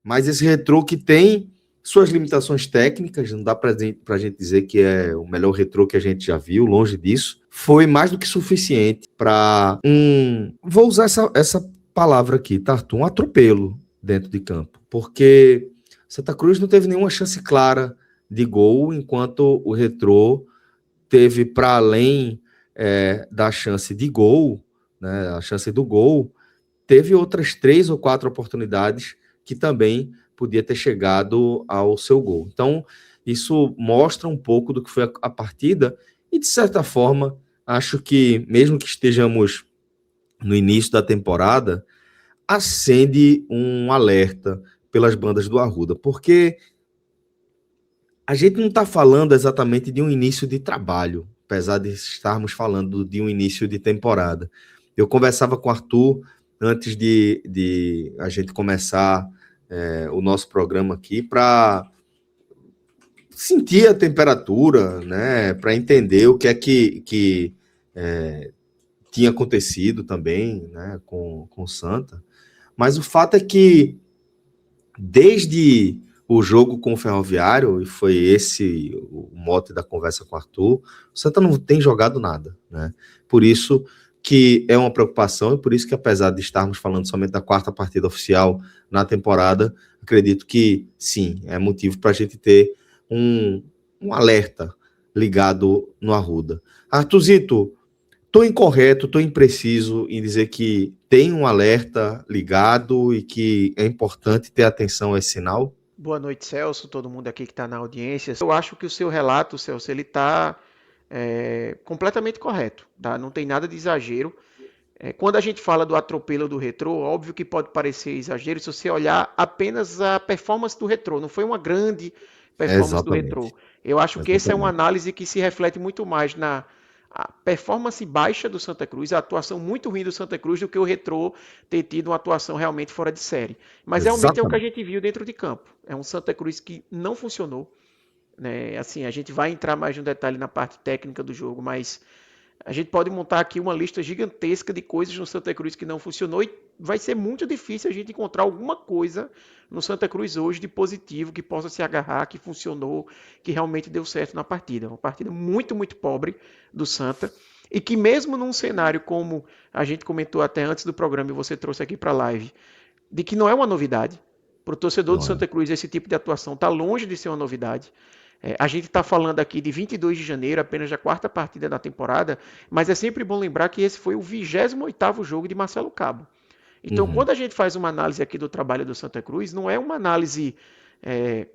Mas esse Retrô que tem suas limitações técnicas, não dá para a gente dizer que é o melhor Retrô que a gente já viu, longe disso, foi mais do que suficiente para vou usar essa palavra aqui, Tartu, um atropelo dentro de campo, porque Santa Cruz não teve nenhuma chance clara de gol, enquanto o Retrô teve, para além da chance de gol, né, a chance do gol, teve outras 3 ou 4 oportunidades que também podia ter chegado ao seu gol. Então, isso mostra um pouco do que foi a partida e, de certa forma, acho que, mesmo que estejamos no início da temporada, acende um alerta pelas bandas do Arruda, porque a gente não está falando exatamente de um início de trabalho, apesar de estarmos falando de um início de temporada. Eu conversava com o Arthur antes de a gente começar o nosso programa aqui para sentir a temperatura, né, para entender o que é que tinha acontecido também, né, com o Santa. Mas o fato é que desde o jogo com o Ferroviário, e foi esse o mote da conversa com o Arthur, o Santa não tem jogado nada, né? Por isso que é uma preocupação, e por isso que, apesar de estarmos falando somente da 4ª partida oficial na temporada, acredito que, sim, é motivo para a gente ter um alerta ligado no Arruda. Arthurzito, estou incorreto, estou impreciso em dizer que tem um alerta ligado e que é importante ter atenção a esse sinal? Boa noite, Celso, todo mundo aqui que está na audiência. Eu acho que o seu relato, Celso, ele está completamente correto, tá? Não tem nada de exagero. Quando a gente fala do atropelo do Retrô, óbvio que pode parecer exagero se você olhar apenas a performance do Retrô. Não foi uma grande performance do Retrô. Exatamente, Eu acho que essa é uma exatamente. análise que se reflete muito mais na a performance baixa do Santa Cruz, a atuação muito ruim do Santa Cruz, do que o Retrô ter tido uma atuação realmente fora de série. Mas realmente é o que a Exatamente. gente viu dentro de campo. É um Santa Cruz que não funcionou, né? Assim, a gente vai entrar mais no detalhe na parte técnica do jogo, mas a gente pode montar aqui uma lista gigantesca de coisas no Santa Cruz que não funcionou e vai ser muito difícil a gente encontrar alguma coisa no Santa Cruz hoje de positivo que possa se agarrar, que funcionou, que realmente deu certo na partida. Uma partida muito, muito pobre do Santa e que mesmo num cenário como a gente comentou até antes do programa e você trouxe aqui para a live, de que não é uma novidade. Para o torcedor do Não é. Santa Cruz, esse tipo de atuação está longe de ser uma novidade. A gente está falando aqui de 22 de janeiro, apenas da 4ª partida da temporada, mas é sempre bom lembrar que esse foi o 28º jogo de Marcelo Cabo. Então, Uhum. quando a gente faz uma análise aqui do trabalho do Santa Cruz, não é uma análise é,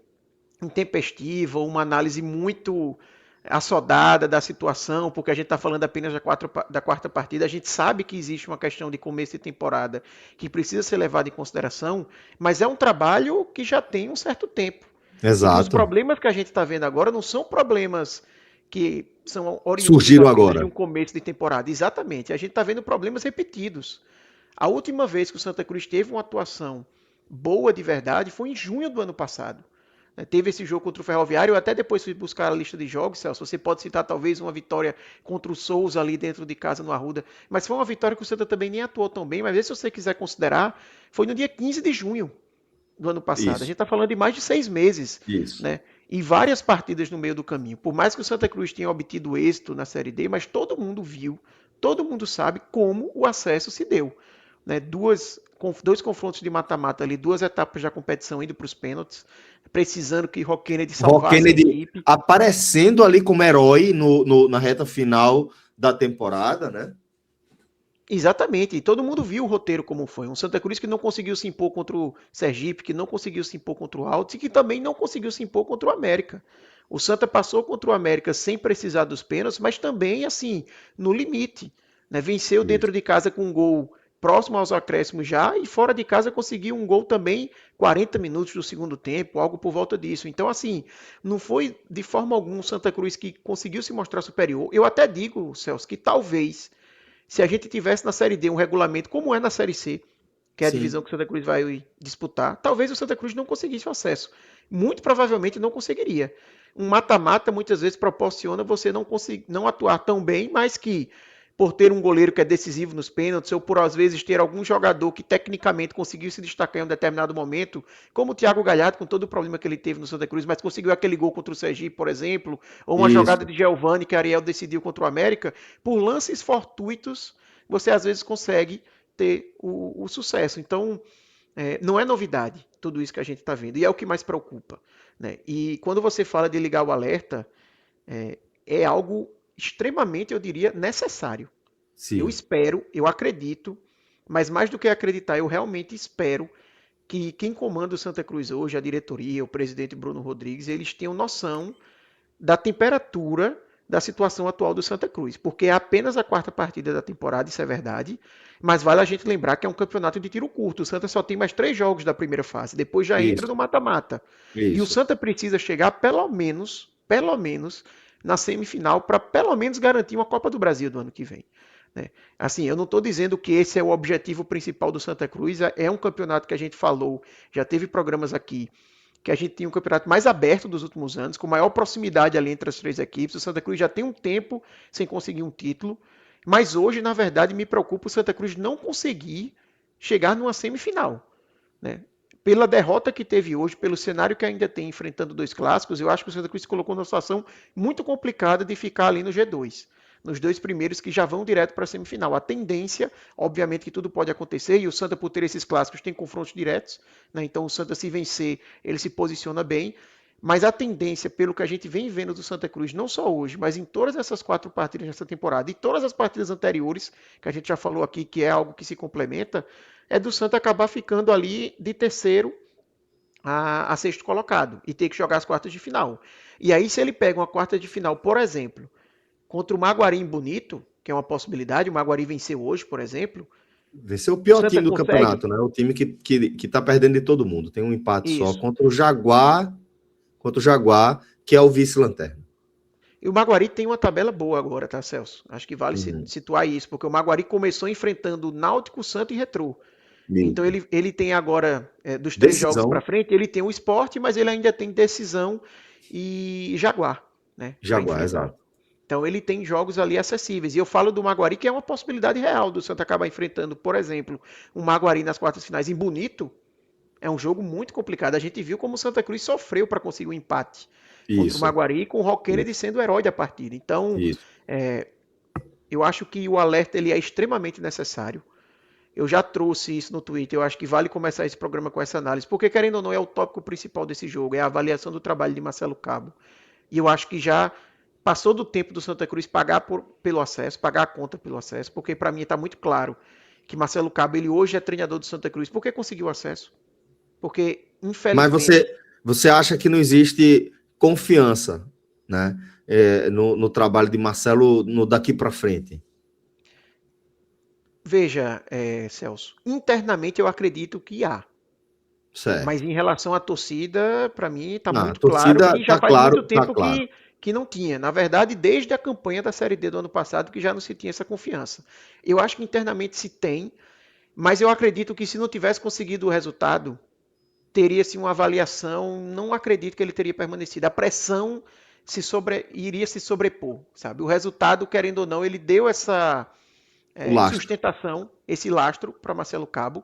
intempestiva, uma análise muito assodada da situação, porque a gente está falando apenas da 4ª partida, a gente sabe que existe uma questão de começo de temporada que precisa ser levada em consideração, mas é um trabalho que já tem um certo tempo. E que os Exato. problemas que a gente está vendo agora não são problemas que são oriundos Surgiram apenas de agora. um começo de temporada. Exatamente. A gente está vendo problemas repetidos. A última vez que o Santa Cruz teve uma atuação boa de verdade foi em junho do ano passado. Teve esse jogo contra o Ferroviário, eu até depois fui buscar a lista de jogos, Celso. Você pode citar talvez uma vitória contra o Souza ali dentro de casa no Arruda, mas foi uma vitória que o Santa também nem atuou tão bem, mas se você quiser considerar, foi no dia 15 de junho do ano passado. A gente Isso, está falando de mais de 6 meses, isso. né? E várias partidas no meio do caminho. Por mais que o Santa Cruz tenha obtido êxito na Série D, mas todo mundo viu, todo mundo sabe como o acesso se deu. Né? Dois confrontos de mata-mata ali, 2 etapas da competição indo para os pênaltis, precisando que Rock Kennedy Rock salvasse a Kennedy equipe. aparecendo ali como herói na reta final da temporada, né? Exatamente, e todo mundo viu o roteiro como foi. Um Santa Cruz que não conseguiu se impor contra o Sergipe, que não conseguiu se impor contra o Altos e que também não conseguiu se impor contra o América. O Santa passou contra o América sem precisar dos pênaltis, mas também, assim, no limite. Né? Venceu Isso. dentro de casa com um gol próximo aos acréscimos já e fora de casa conseguiu um gol também 40 minutos do segundo tempo, algo por volta disso. Então, assim, não foi de forma alguma o Santa Cruz que conseguiu se mostrar superior. Eu até digo, Celso, que talvez se a gente tivesse na Série D um regulamento como é na Série C, que é a divisão Sim. que o Santa Cruz vai disputar, talvez o Santa Cruz não conseguisse o acesso. Muito provavelmente não conseguiria. Um mata-mata muitas vezes proporciona você não atuar tão bem, mas que por ter um goleiro que é decisivo nos pênaltis, ou por às vezes ter algum jogador que tecnicamente conseguiu se destacar em um determinado momento, como o Thiago Galhardo, com todo o problema que ele teve no Santa Cruz, mas conseguiu aquele gol contra o Sergipe, por exemplo, ou uma jogada Isso. de Giovani que Ariel decidiu contra o América, por lances fortuitos, você às vezes consegue ter o sucesso. Então, não é novidade tudo isso que a gente está vendo, e é o que mais preocupa. Né? E quando você fala de ligar o alerta, é algo extremamente, eu diria, necessário. Eu Sim. espero, eu acredito, mas mais do que acreditar, eu realmente espero que quem comanda o Santa Cruz hoje, a diretoria, o presidente Bruno Rodrigues, eles tenham noção da temperatura da situação atual do Santa Cruz, porque é apenas a quarta partida da temporada, isso é verdade, mas vale a gente lembrar que é um campeonato de tiro curto. O Santa só tem mais 3 jogos da primeira fase, depois já entra Isso. no mata-mata. E o Isso. Santa precisa chegar pelo menos, na semifinal, para pelo menos garantir uma Copa do Brasil do ano que vem. Né? Assim, eu não estou dizendo que esse é o objetivo principal do Santa Cruz, é um campeonato que a gente falou, já teve programas aqui, que a gente tinha um campeonato mais aberto dos últimos anos, com maior proximidade ali entre as 3 equipes. O Santa Cruz já tem um tempo sem conseguir um título, mas hoje, na verdade, me preocupa o Santa Cruz não conseguir chegar numa semifinal. Né? Pela derrota que teve hoje, pelo cenário que ainda tem enfrentando 2 clássicos, eu acho que o Santa Cruz se colocou numa situação muito complicada de ficar ali no G2. Nos 2 primeiros que já vão direto para a semifinal. A tendência, obviamente que tudo pode acontecer, e o Santa, por ter esses clássicos, tem confrontos diretos, né? Então o Santa, se vencer, ele se posiciona bem. Mas a tendência, pelo que a gente vem vendo do Santa Cruz, não só hoje, mas em todas essas 4 partidas nessa temporada e todas as partidas anteriores, que a gente já falou aqui, que é algo que se complementa, é do Santa acabar ficando ali de terceiro a sexto colocado e ter que jogar as quartas de final. E aí, se ele pega uma quarta de final, por exemplo, contra o Maguari em Bonito, que é uma possibilidade, o Maguari venceu hoje, por exemplo, Venceu o o pior Santa time do consegue? campeonato, né? O time que tá perdendo de todo mundo. Tem um empate só Isso. contra o Jaguar, que é o vice-lanterna. E o Maguari tem uma tabela boa agora, tá, Celso? Acho que vale Uhum. situar isso, porque o Maguari começou enfrentando o Náutico, Santa e Retrô. Então Isso. ele tem agora, dos 3 jogos para Decisão, frente, ele tem o esporte, mas ele ainda tem decisão e Jaguar, né, para Jaguar, enfrentar. exato. Então ele tem jogos ali acessíveis. E eu falo do Maguari, que é uma possibilidade real do Santa acabar enfrentando, por exemplo, um Maguari nas quartas finais em Bonito. É um jogo muito complicado. A gente viu como o Santa Cruz sofreu para conseguir um empate contra o Isso, Maguari, com o Rock Kennedy isso, sendo o herói da partida. Então, isso. eu acho que o alerta ele é extremamente necessário. Eu já trouxe isso no Twitter. Eu acho que vale começar esse programa com essa análise, porque querendo ou não é o tópico principal desse jogo, é a avaliação do trabalho de Marcelo Cabo. E eu acho que já passou do tempo do Santa Cruz pagar pelo acesso, pagar a conta pelo acesso, porque para mim está muito claro que Marcelo Cabo ele hoje é treinador do Santa Cruz porque conseguiu acesso. Porque, Mas infelizmente, você acha que não existe confiança, né? No trabalho de Marcelo no daqui para frente? veja, Celso, internamente eu acredito que há. Mas Certo. em relação à torcida, para mim está Não, a muito claro torcida que já tá faz muito claro, tá tempo claro. que não tinha. Na verdade, desde a campanha da Série D do ano passado, que já não se tinha essa confiança. Eu acho que internamente se tem, mas eu acredito que se não tivesse conseguido o resultado, teria-se uma avaliação. Não acredito que ele teria permanecido. A pressão iria se sobrepor, sabe? O resultado, querendo ou não, ele deu essa O lastro. sustentação, esse lastro para Marcelo Cabo.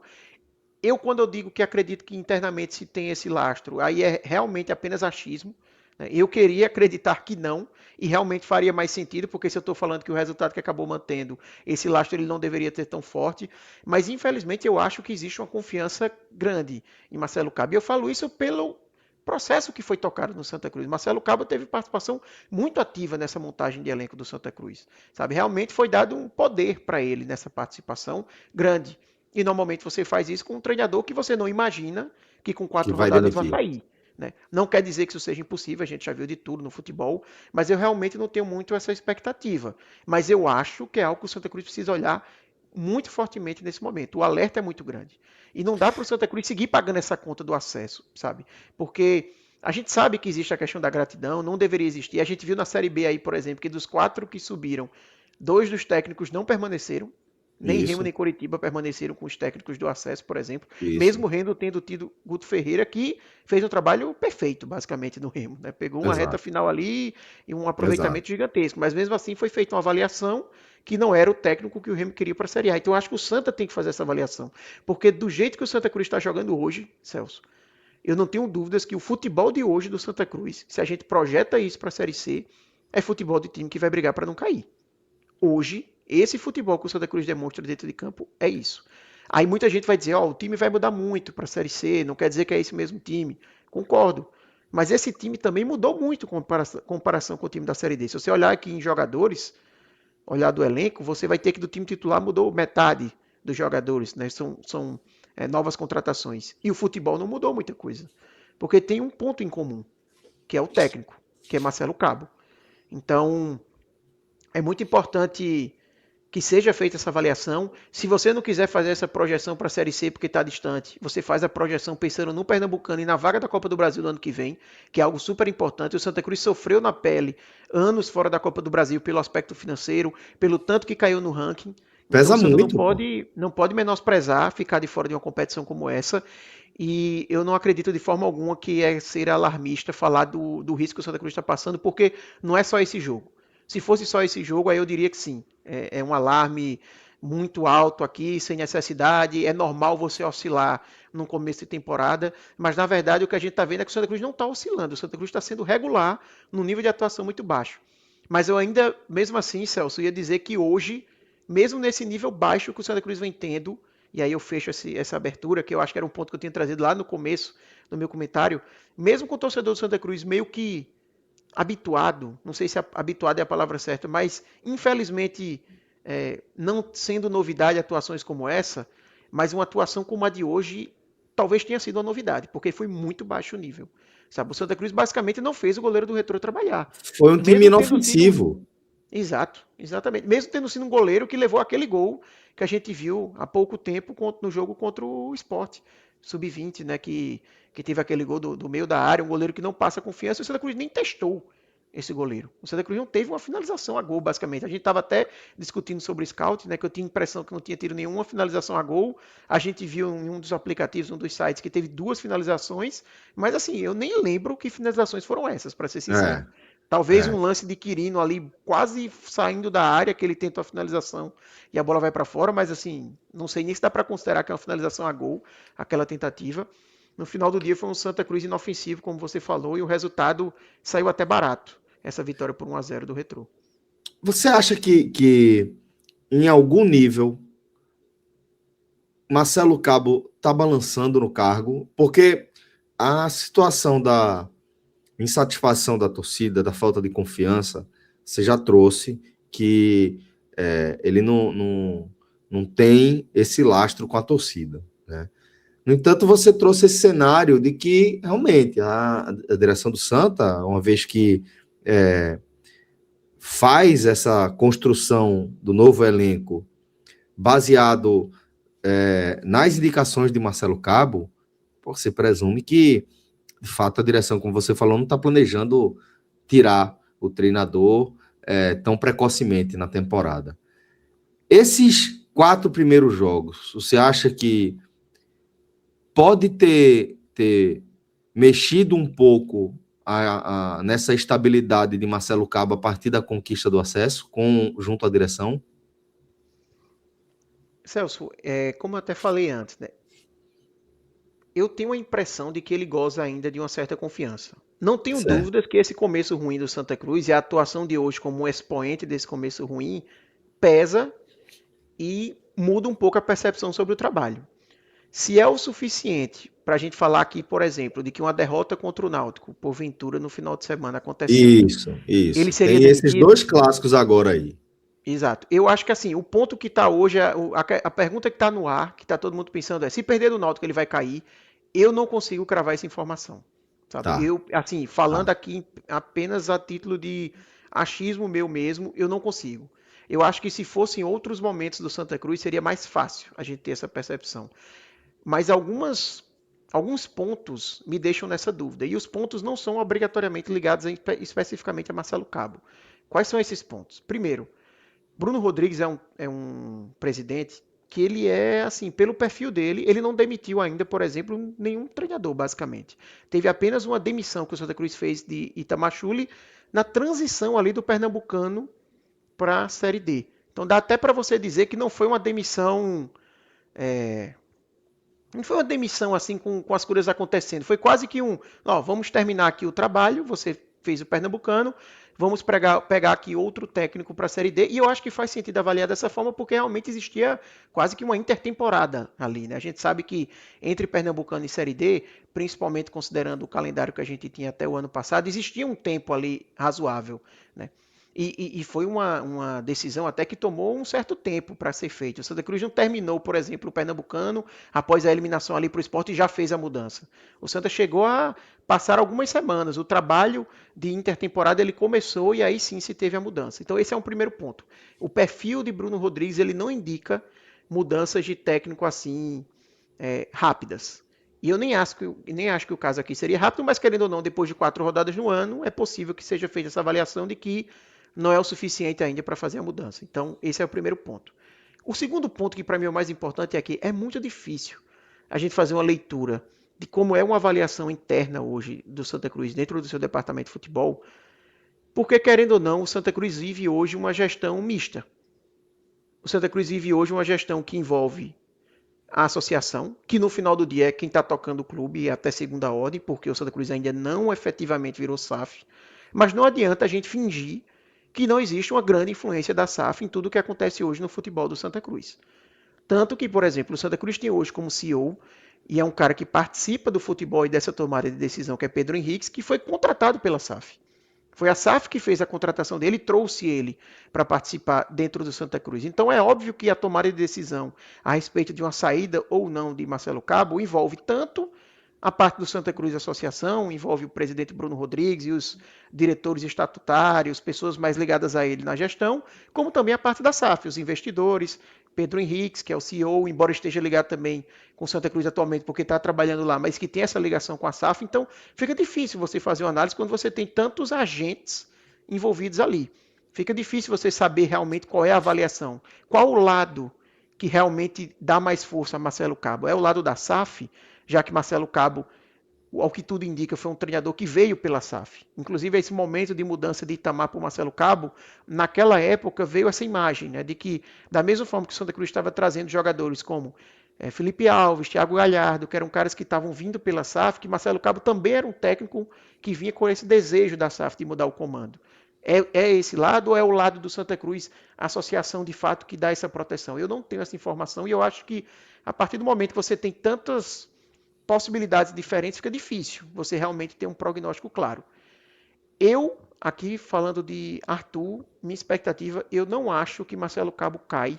Quando eu digo que acredito que internamente se tem esse lastro, aí é realmente apenas achismo. Né? Eu queria acreditar que não, e realmente faria mais sentido, porque se eu estou falando que o resultado que acabou mantendo, esse lastro ele não deveria ter tão forte, mas infelizmente eu acho que existe uma confiança grande em Marcelo Cabo. E eu falo isso pelo processo que foi tocado no Santa Cruz. Marcelo Cabo teve participação muito ativa nessa montagem de elenco do Santa Cruz. Sabe? Realmente foi dado um poder para ele nessa participação grande. E normalmente você faz isso com um treinador que você não imagina que com Que 4 vai rodadas vai demitir. sair. Né? Não quer dizer que isso seja impossível, a gente já viu de tudo no futebol, mas eu realmente não tenho muito essa expectativa. Mas eu acho que é algo que o Santa Cruz precisa olhar muito fortemente nesse momento. O alerta é muito grande. E não dá para o Santa Cruz seguir pagando essa conta do acesso, sabe? Porque a gente sabe que existe a questão da gratidão, não deveria existir. A gente viu na Série B aí, por exemplo, que dos 4 que subiram, 2 dos técnicos não permaneceram. Nem Remo Isso, nem Coritiba permaneceram com os técnicos do acesso, por exemplo. isso. Mesmo Remo tendo tido Guto Ferreira, que fez um trabalho perfeito, basicamente, no Remo. Né? Pegou uma reta Exato, final ali e um exato. aproveitamento gigantesco. Mas mesmo assim foi feita uma avaliação que não era o técnico que o Remo queria para a Série A. Então eu acho que o Santa tem que fazer essa avaliação. Porque do jeito que o Santa Cruz está jogando hoje, Celso, eu não tenho dúvidas que o futebol de hoje do Santa Cruz, se a gente projeta isso para a Série C, é futebol de time que vai brigar para não cair. Hoje, esse futebol que o Santa Cruz demonstra dentro de campo é isso. Aí muita gente vai dizer, ó, o time vai mudar muito para a Série C, não quer dizer que é esse mesmo time. Concordo. Mas esse time também mudou muito com comparação com o time da Série D. Se você olhar aqui em jogadores, olhar do elenco, você vai ter que do time titular mudou metade dos jogadores, né? São novas contratações. E o futebol não mudou muita coisa. Porque tem um ponto em comum, que é o técnico, que é Marcelo Cabo. Então, é muito importante que seja feita essa avaliação. Se você não quiser fazer essa projeção para a Série C porque está distante, você faz a projeção pensando no Pernambucano e na vaga da Copa do Brasil no ano que vem, que é algo super importante. O Santa Cruz sofreu na pele anos fora da Copa do Brasil pelo aspecto financeiro, pelo tanto que caiu no ranking. Então Pesa o Santa muito, pô. não pode menosprezar ficar de fora de uma competição como essa. E eu não acredito de forma alguma que é ser alarmista falar do risco que o Santa Cruz está passando, porque não é só esse jogo. Se fosse só esse jogo, aí eu diria que sim. É um alarme muito alto aqui, sem necessidade. É normal você oscilar no começo de temporada, mas na verdade o que a gente está vendo é que o Santa Cruz não está oscilando. O Santa Cruz está sendo regular num nível de atuação muito baixo. Mas eu ainda, mesmo assim, Celso, ia dizer que hoje, mesmo nesse nível baixo que o Santa Cruz vem tendo, e aí eu fecho essa abertura, que eu acho que era um ponto que eu tinha trazido lá no começo do meu comentário, mesmo com o torcedor do Santa Cruz meio que habituado, não sei se habituado é a palavra certa, mas infelizmente não sendo novidade atuações como essa, mas uma atuação como a de hoje talvez tenha sido uma novidade, porque foi muito baixo o nível. Sabe, o Santa Cruz basicamente não fez o goleiro do Retrô trabalhar. Foi um time Mesmo tendo sido inofensivo. Exato, exatamente. Mesmo tendo sido um goleiro que levou aquele gol que a gente viu há pouco tempo no jogo contra o Sport, sub-20, né? Que teve aquele gol do meio da área, um goleiro que não passa confiança, e o Santa Cruz nem testou esse goleiro. O Santa Cruz não teve uma finalização a gol, basicamente. A gente estava até discutindo sobre o scout, né? Que eu tinha a impressão que não tinha tido nenhuma finalização a gol. A gente viu em um dos aplicativos, um dos sites, que teve 2 finalizações, mas assim, eu nem lembro que finalizações foram essas, para ser sincero. É, Talvez um é. lance de Quirino ali quase saindo da área, que ele tenta a finalização e a bola vai para fora, mas assim, não sei nem se dá para considerar que é uma finalização a gol, aquela tentativa. No final do dia foi um Santa Cruz inofensivo, como você falou, e o resultado saiu até barato, essa vitória por 1-0 do Retrô. Você acha que em algum nível Marcelo Cabo está balançando no cargo? Porque a situação da insatisfação da torcida, da falta de confiança, você já trouxe que ele não tem esse lastro com a torcida, né? No entanto, você trouxe esse cenário de que realmente a direção do Santa, uma vez que faz essa construção do novo elenco baseado nas indicações de Marcelo Cabo, você presume que, de fato, a direção, como você falou, não está planejando tirar o treinador tão precocemente na temporada. Esses 4 primeiros jogos, você acha que pode ter mexido um pouco nessa estabilidade de Marcelo Cabo a partir da conquista do acesso junto à direção? Celso, como eu até falei antes, né? Eu tenho a impressão de que ele goza ainda de uma certa confiança. Não tenho Certo. dúvidas que esse começo ruim do Santa Cruz e a atuação de hoje como um expoente desse começo ruim pesa e muda um pouco a percepção sobre o trabalho. Se é o suficiente para a gente falar aqui, por exemplo, de que uma derrota contra o Náutico, porventura, no final de semana acontecendo, ele Isso. seria Tem esses demitido? dois clássicos agora aí. Exato. Eu acho que assim, o ponto que está hoje, a pergunta que está no ar, que está todo mundo pensando é, se perder do Náutico ele vai cair, eu não consigo cravar essa informação. Sabe? Tá, Eu, assim, falando tá. aqui apenas a título de achismo meu mesmo, eu não consigo. Eu acho que se fossem outros momentos do Santa Cruz, seria mais fácil a gente ter essa percepção. Mas alguns pontos me deixam nessa dúvida. E os pontos não são obrigatoriamente ligados especificamente a Marcelo Cabo. Quais são esses pontos? Primeiro, Bruno Rodrigues é um presidente que ele é, assim, pelo perfil dele, ele não demitiu ainda, por exemplo, nenhum treinador, basicamente. Teve apenas uma demissão que o Santa Cruz fez de Itamachule na transição ali do Pernambucano para a Série D. Então dá até para você dizer que não foi uma demissão, não foi uma demissão assim com as coisas acontecendo. Foi quase que vamos terminar aqui o trabalho, você fez o Pernambucano, vamos pegar aqui outro técnico para a Série D. E eu acho que faz sentido avaliar dessa forma, porque realmente existia quase que uma intertemporada ali, né? A gente sabe que entre Pernambucano e Série D, principalmente considerando o calendário que a gente tinha até o ano passado, existia um tempo ali razoável, né? E foi uma decisão até que tomou um certo tempo para ser feita. O Santa Cruz não terminou, por exemplo, o Pernambucano após a eliminação ali para o Sport e já fez a mudança. O Santa chegou a passar algumas semanas. O trabalho de intertemporada ele começou e aí sim se teve a mudança. Então esse é um primeiro ponto. O perfil de Bruno Rodrigues ele não indica mudanças de técnico assim rápidas. E eu nem acho que o caso aqui seria rápido, mas querendo ou não, depois de 4 rodadas no ano, é possível que seja feita essa avaliação de que não é o suficiente ainda para fazer a mudança. Então, esse é o primeiro ponto. O segundo ponto, que para mim é o mais importante, é que é muito difícil a gente fazer uma leitura de como é uma avaliação interna hoje do Santa Cruz dentro do seu departamento de futebol, porque, querendo ou não, o Santa Cruz vive hoje uma gestão mista. O Santa Cruz vive hoje uma gestão que envolve a associação, que no final do dia é quem está tocando o clube até segunda ordem, porque o Santa Cruz ainda não efetivamente virou SAF. Mas não adianta a gente fingir que não existe uma grande influência da SAF em tudo o que acontece hoje no futebol do Santa Cruz. Tanto que, por exemplo, o Santa Cruz tem hoje como CEO, e é um cara que participa do futebol e dessa tomada de decisão, que é Pedro Henriques, que foi contratado pela SAF. Foi a SAF que fez a contratação dele e trouxe ele para participar dentro do Santa Cruz. Então é óbvio que a tomada de decisão a respeito de uma saída ou não de Marcelo Cabo envolve tanto a parte do Santa Cruz Associação, envolve o presidente Bruno Rodrigues e os diretores estatutários, pessoas mais ligadas a ele na gestão, como também a parte da SAF, os investidores, Pedro Henriques, que é o CEO, embora esteja ligado também com Santa Cruz atualmente, porque está trabalhando lá, mas que tem essa ligação com a SAF, então fica difícil você fazer uma análise quando você tem tantos agentes envolvidos ali. Fica difícil você saber realmente qual é a avaliação, qual o lado que realmente dá mais força a Marcelo Cabo. É o lado da SAF, já que Marcelo Cabo, ao que tudo indica, foi um treinador que veio pela SAF. Inclusive, esse momento de mudança de Itamar para o Marcelo Cabo, naquela época veio essa imagem, né, de que, da mesma forma que o Santa Cruz estava trazendo jogadores como Felipe Alves, Thiago Galhardo, que eram caras que estavam vindo pela SAF, que Marcelo Cabo também era um técnico que vinha com esse desejo da SAF de mudar o comando. É esse lado ou é o lado do Santa Cruz, a associação de fato que dá essa proteção? Eu não tenho essa informação e eu acho que a partir do momento que você tem tantas possibilidades diferentes, fica difícil você realmente ter um prognóstico claro. Eu, aqui falando de Arthur, minha expectativa, eu não acho que Marcelo Cabo cai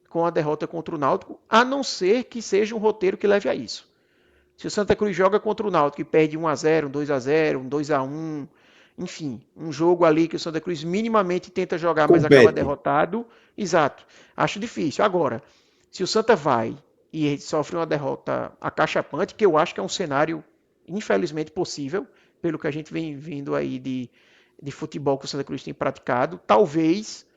com a derrota contra o Náutico, a não ser que seja um roteiro que leve a isso. Se o Santa Cruz joga contra o Náutico e perde 1-0, um 2-0, um 2-1, enfim, um jogo ali que o Santa Cruz minimamente tenta jogar, mas acaba Compete. derrotado, exato. Acho difícil. Agora, se o Santa vai e sofre uma derrota acachapante, que eu acho que é um cenário infelizmente possível, pelo que a gente vem vindo aí de futebol que o Santa Cruz tem praticado, talvez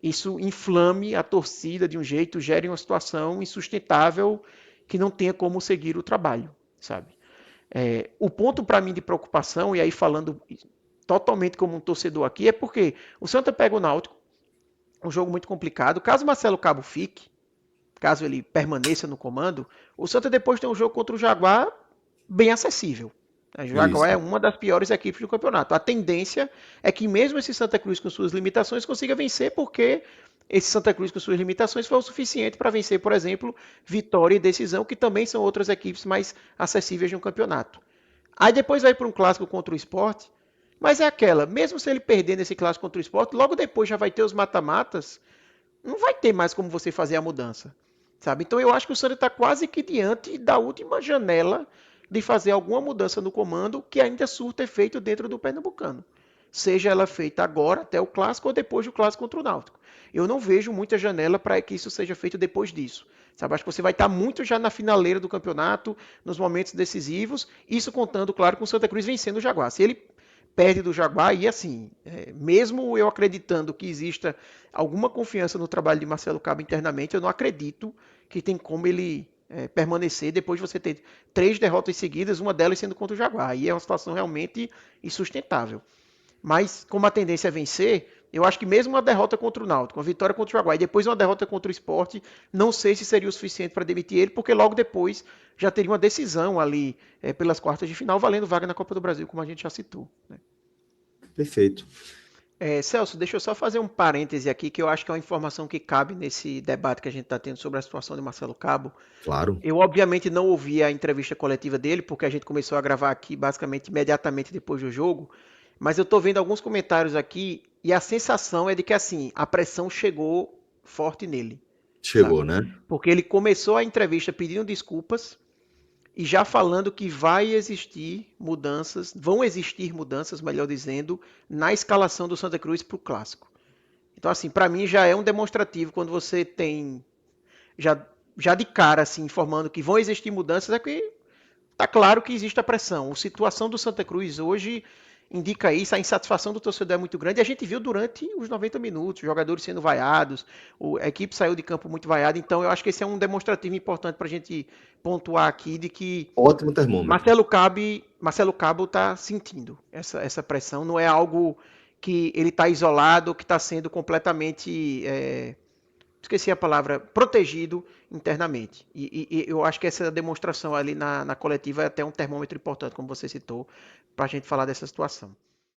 isso inflame a torcida de um jeito, gere uma situação insustentável que não tenha como seguir o trabalho, sabe? O ponto para mim de preocupação, e aí falando totalmente como um torcedor aqui, é porque o Santa pega o Náutico, um jogo muito complicado. Caso Marcelo Cabo fique, caso ele permaneça no comando, o Santa depois tem um jogo contra o Jaguar bem acessível. O Jaguar é Isso. uma das piores equipes do campeonato. A tendência é que mesmo esse Santa Cruz com suas limitações consiga vencer, porque esse Santa Cruz com suas limitações foi o suficiente para vencer, por exemplo, Vitória e Decisão, que também são outras equipes mais acessíveis no campeonato. Aí depois vai para um clássico contra o Sport, mas é aquela, mesmo se ele perder nesse clássico contra o Sport, logo depois já vai ter os mata-matas, não vai ter mais como você fazer a mudança, sabe? Então eu acho que o Santa está quase que diante da última janela de fazer alguma mudança no comando que ainda surta efeito dentro do Pernambucano. Seja ela feita agora, até o Clássico, ou depois do Clássico contra o Náutico. Eu não vejo muita janela para que isso seja feito depois disso. Sabe? Acho que você vai estar muito já na finaleira do campeonato, nos momentos decisivos, isso contando, claro, com o Santa Cruz vencendo o Jaguar. Se ele perde do Jaguar, e assim, mesmo eu acreditando que exista alguma confiança no trabalho de Marcelo Cabo internamente, eu não acredito que tem como ele permanecer depois de você ter 3 derrotas seguidas, uma delas sendo contra o Jaguar. Aí é uma situação realmente insustentável. Mas como a tendência é vencer, Eu acho que mesmo uma derrota contra o Náutico, uma vitória contra o Jaguar e depois uma derrota contra o Sport, não sei se seria o suficiente para demitir ele, porque logo depois já teria uma decisão ali pelas quartas de final, valendo vaga na Copa do Brasil, como a gente já citou, né? Perfeito. Celso, deixa eu só fazer um parêntese aqui, que eu acho que é uma informação que cabe nesse debate que a gente está tendo sobre a situação de Marcelo Cabo. Claro. Eu, obviamente, não ouvi a entrevista coletiva dele, porque a gente começou a gravar aqui basicamente imediatamente depois do jogo, mas eu estou vendo alguns comentários aqui e a sensação é de que, assim, a pressão chegou forte nele, Chegou, sabe? né? Porque ele começou a entrevista pedindo desculpas e já falando que vai existir mudanças, vão existir mudanças, melhor dizendo, na escalação do Santa Cruz para o Clássico. Então, assim, para mim já é um demonstrativo quando você tem já, já de cara, assim, informando que vão existir mudanças, é que tá claro que existe a pressão. A situação do Santa Cruz hoje indica isso, a insatisfação do torcedor é muito grande, e a gente viu durante os 90 minutos, os jogadores sendo vaiados, a equipe saiu de campo muito vaiada, então eu acho que esse é um demonstrativo importante para a gente pontuar aqui de que Ótimo termômetro. Marcelo Cabo está sentindo essa pressão, não é algo que ele está isolado, que está sendo completamente esqueci a palavra, protegido internamente. E eu acho que essa demonstração ali na coletiva é até um termômetro importante, como você citou, para a gente falar dessa situação.